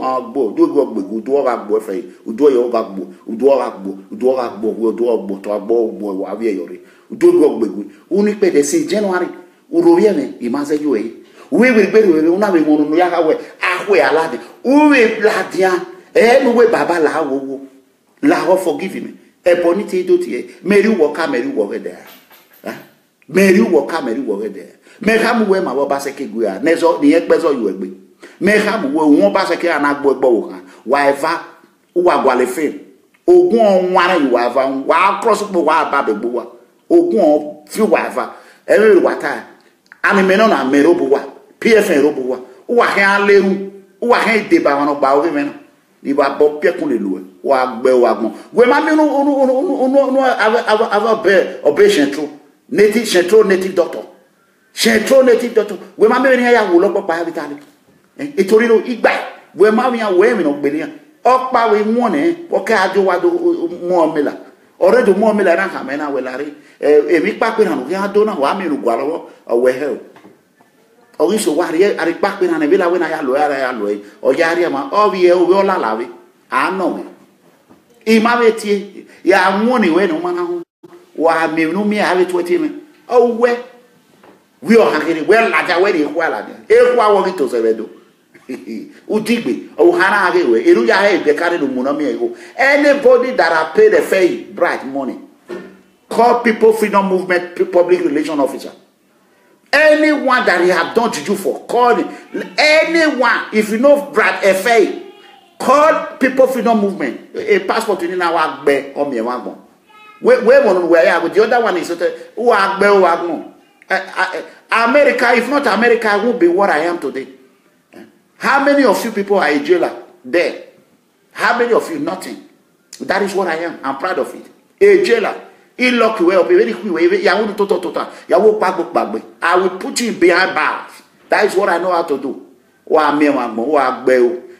do go gbo do ga gbo fe do yo ga gbo do ga gbo to gbo wa wie yori do go gbo uni pe de sin January uro wie me imanse ju e we be una be mo no ya ka we ahwe alade we bladia no we baba la wo forgive me e bonite do tie meri wo there meri wo there me ha mu we ma wo ba se ke gu a nezo ni ekpezo yu egbe Meham won't pass a care and I go boha. Waiva, Uagwalefe, Ogun, one you have, while crossable wild baby boa, Ogun, few wiver, every water. I'm a menon and merobua, PFN robua, Uahan Leru, Uahan de Bavano Bowman, Liba Bob Pecunilu, Wag Bewagmo. When my no other bear or patient true, native doctor. Shetro native doctor. When my men here will look up by Vitalic. Etorino igba we ma wi we mi no gbe ni opa we mu ne o ka ajo wa do mo mela already mo mela na ha me na we lare emi pa pe na no ya do na wa mi ru gwa lowo o we he o ri so wa ri ari pa pe na ne bila we na ya lo o ya ri ma o bi e o la la we a no we I ma we tie ya mu ni we no ma na ho wa mi no mi a we to tie me o we o ha kiri we la ja we ri kwa la de e kwa wo ki to se be do Udigbe, oh Hana Agewe, Eruya Hay, the carry the Munami. Anybody that have paid a fair bright money, call people freedom movement public relation officer. Anyone that he have done to you for, call him. Anyone, if you know Brad FA, call people freedom movement. A passport in our be or me wagon. Where the other one is who are America, if not America, I won't be what I am today. How many of you people are a jailer there? How many of you? Nothing. That is what I am. I'm proud of it. A jailer. I will put you behind bars. That is what I know how to do.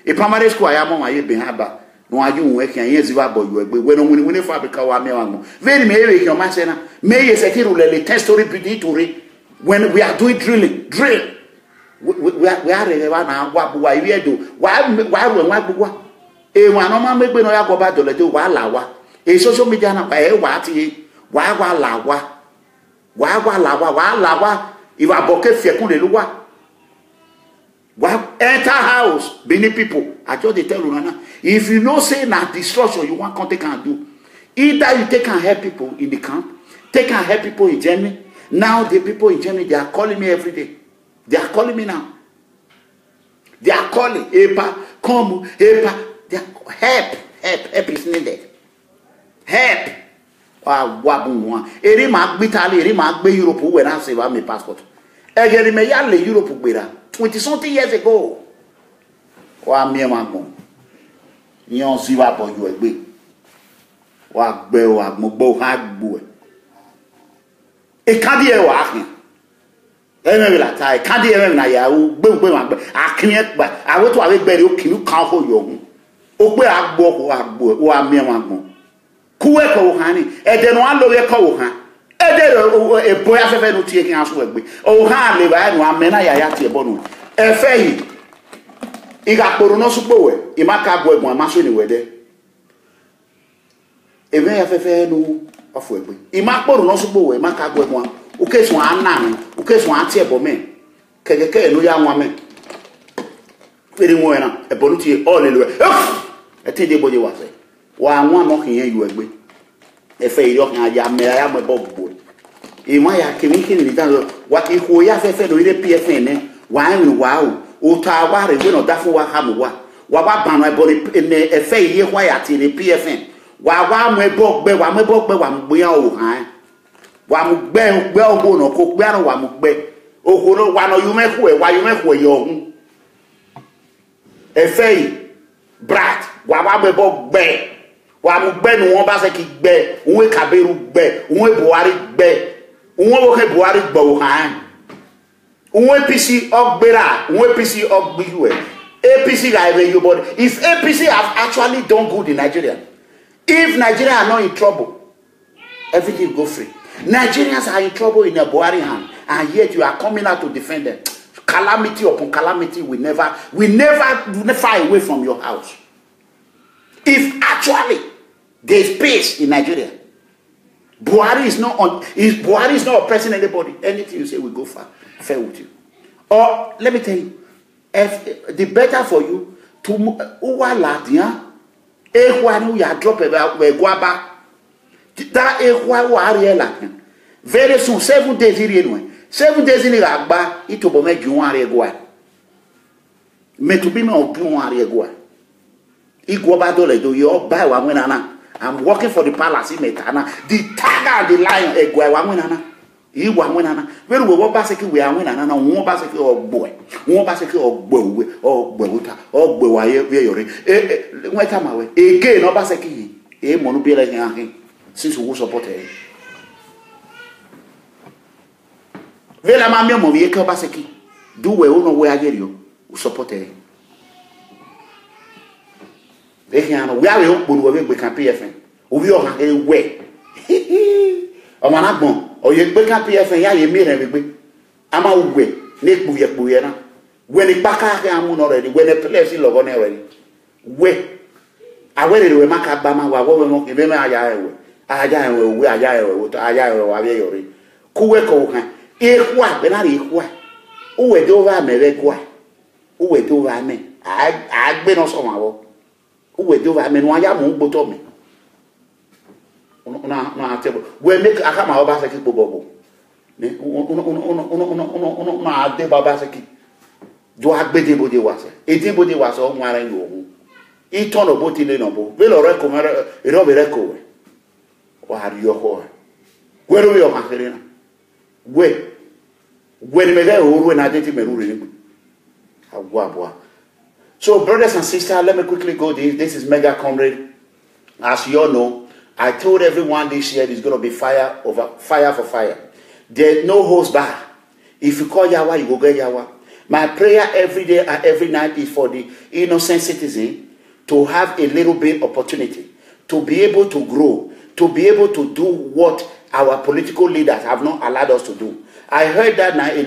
A primary school I am on my behind bar. No, I do work and yes, you are boy. When you fabric our very merry, your master may as a hero, test story to read when we are doing drill. We are now what we do. Why no make no go back to the do while a social media if I boke fekundeluwa. Enter house, many people. I just tell you now. If you know say na destruction you want contact and do, either you take and help people in the camp, take and help people in Germany. Now the people in Germany, they are calling me every day. They are calling me now. They are calling. Epa, come, Epa. Help is needed. Help. Eri ma gbe Italy, eri ma gbe Europe when I save my passport. Egeri me ya le Europe gbera 20-something years ago. Wa mi ma gbon. Yan si wa bo ju egbe. Wa gbe wa mo gbo ha gbo e. E kan di e wa akin. E me la ta e kan di e na ya o gbe ma gbe. Akin e gba. Awo to awe gbe ri o kinu kan ho yo hun. O gbe agbo wa mi ma gbon. Kuwe ko hani ede no alo ye ko han ede e boya fefe no tie kin aso egbe o han le ba no amena ya tie bonu efe yi iga poro no supo we imaka bo egun amaso ni wede ebe ya fefe no ofo egbe imaporo no supo we imaka bo egun o kesun anan o kesun atie bo me kekeke no ya nwa me pere mo na e bonu tie all le e ti de boje wa se wa nwa no kin yu egbe e fe iro kan ya me ya mo bogbo e ma ya kemi kin ni tan wa ki ho ya fe do ile PFN ne wa nri wa o ta wa re we no da fun wa ha mo wa ba ban e bo ne e fe iye kwa ya ti ni PFN wa mo e bogbe wa mo bogbe wa mo gbe o han wa mo gbe o no ko gbe ran wa mo gbe o ko no wa no yu me ku e yo hun e fe brat wa mo bogbe wa mu gbe nu won ba se ki gbe won Kaberu gbe won Buhari gbe won wo ke Buhari gbo han won APC ogbera won APC ogbiwe APC ga even you but if APC have actually done good in Nigeria, if Nigeria are not in trouble, everything go free. Nigerians are in trouble in a Buhari hand and yet you are coming out to defend them. Calamity upon calamity will never far away from your house. If actually there is peace in Nigeria, Buhari is not oppressing anybody. Anything you say will go fair with you. Or let me tell you, if the better for you to uwaladia ehwanu ya drop we guaba that ehwa wa ariela very soon 7 days here 7 days in agba itobo meju wan regwa metubi me ogun wan regwa. I'm working for the palace in Metana. The tiger and the lion, very well, basically, we are winning. One basically, or boy, one basically, or boy, or boy, wait a minute. Again, no basically, a monopila since we support it. Vela mamma movie, basically, do we own where I get you, support it. We are going to can PFN. We are away. O managbon, o ye gbe kan PFN ya ye mi re gbe. Ama ugwe, ne gbuye na. We ni paka ka amu no ready, we ne place logo na ready. We awere we maka gba ma wa wo mo ke be ma aya ewe. Aya ewe we aya ewe to aya ewe wa be yori. Kuwe ko kan. E kwa be na ri kwa. O we do va me be kwa. we do I mean? I been also my work. We do I mean? Why you won't go me? No, table. We make a come out of the bobo. No, de babasaki. Do I bet anybody was it? Anybody was all wearing you. Each ton of boat in the noble. Will recommend it all be record. What are your horror? Where are you, Macarena? Where? When me there, when I didn't me. So, brothers and sisters, let me quickly go. This is Mega Comrade. As you all know, I told everyone this year is going to be fire for fire. There's no holds back. If you call Yahweh, you go get Yahweh. My prayer every day and every night is for the innocent citizen to have a little bit opportunity, to be able to grow, to be able to do what our political leaders have not allowed us to do. I heard that now a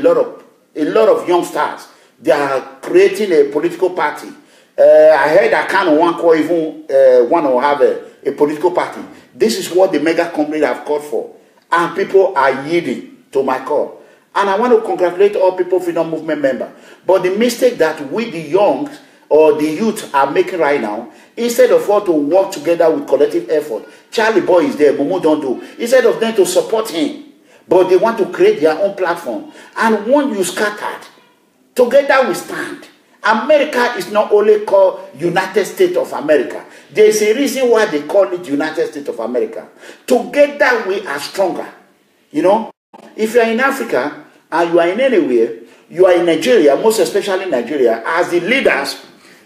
lot of youngsters, they are creating a political party. I heard that kind of one call even want to have a political party. This is what the Mega Comrade have called for. And people are yielding to my call. And I want to congratulate all People Freedom Movement members. But the mistake that we, the young or the youth, are making right now, instead of all to work together with collective effort, Charlie Boy is there, Mumu don't do. Instead of them to support him, but they want to create their own platform. And when you scattered, together we stand. America is not only called United States of America. There is a reason why they call it United States of America. Together we are stronger. You know, if you are in Africa and you are in anywhere, you are in Nigeria, most especially Nigeria, as the leaders,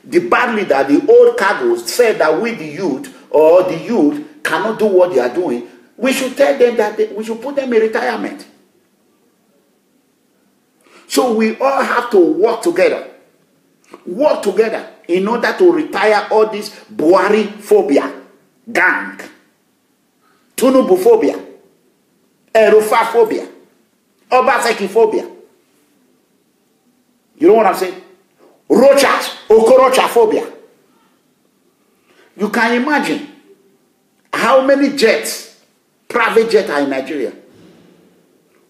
the bad leader, the old cargos said that we, the youth cannot do what they are doing. We should tell them that we should put them in retirement. So we all have to work together. Work together in order to retire all this Buhari phobia, gang, Tinubu phobia, Erufa phobia, Obaseki phobia. You know what I'm saying? Okorocha phobia. You can imagine how many jets, private jets are in Nigeria,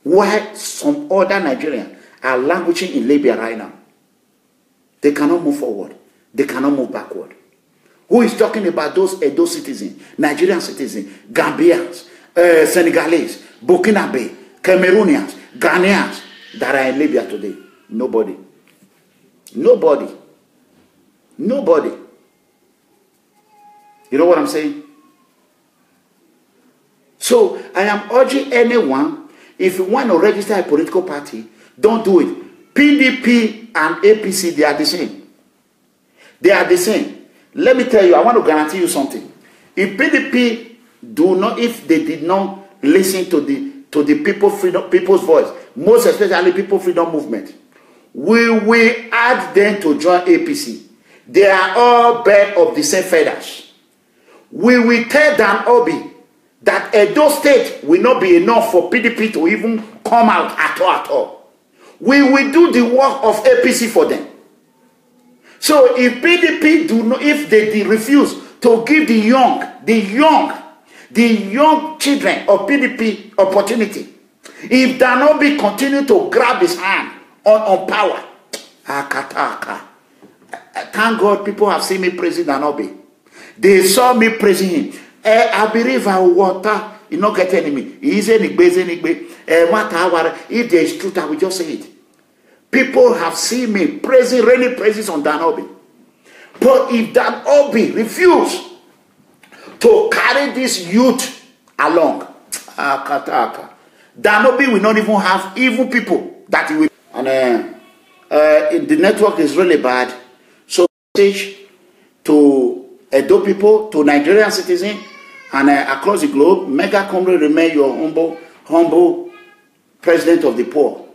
while some other Nigerians are languishing in Libya right now. They cannot move forward. They cannot move backward. Who is talking about those Edo citizens, Nigerian citizens, Gambians, Senegalese, Burkinabe, Cameroonians, Ghanaians that are in Libya today? Nobody. Nobody. Nobody. You know what I'm saying? So I am urging anyone, if you want to register a political party, don't do it. PDP and APC, they are the same. They are the same. Let me tell you, I want to guarantee you something. If PDP if they did not listen to the people's voice, most especially People Freedom Movement, we will add them to join APC. They are all birds of the same feathers. We will tell Dan Obi that Edo State will not be enough for PDP to even come out at all. We will do the work of APC for them. So if PDP if they refuse to give the young children of PDP opportunity, if Dan Obi continue to grab his hand on power, thank God people have seen me praising Dan Obi. They saw me praising him. I believe I will water. You not get enemy. If there is truth, I will just say it. People have seen me praising, raining praises on Dan Obi. But if Dan Obi refuse to carry this youth along, Dan Obi will not even have evil people that he will. And the network is really bad. So message to Edo people, to Nigerian citizens, and across the globe, Mega Comrade remain your humble president of the poor.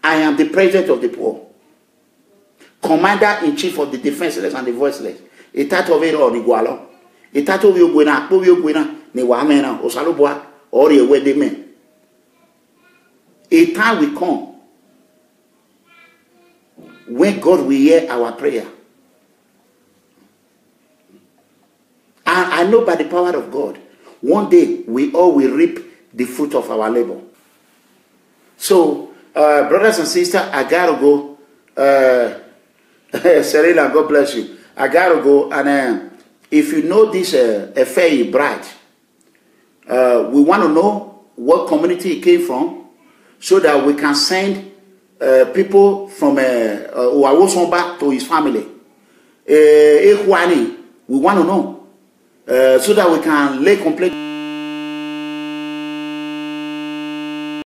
I am the president of the poor. Commander-in-chief of the defenseless and the voiceless. A title of it or the Gualo. A title of you winner, ni Wamena, Osalubwa, or your wedding men. A time will come when God will hear our prayer. And I know by the power of God, one day we all will reap the fruit of our labor. So, brothers and sisters, I gotta go. Serena, God bless you. I gotta go. And if you know this Efeyi bride, we want to know what community he came from, so that we can send people from Uawosomba to his family. We want to know, so that we can lay complete.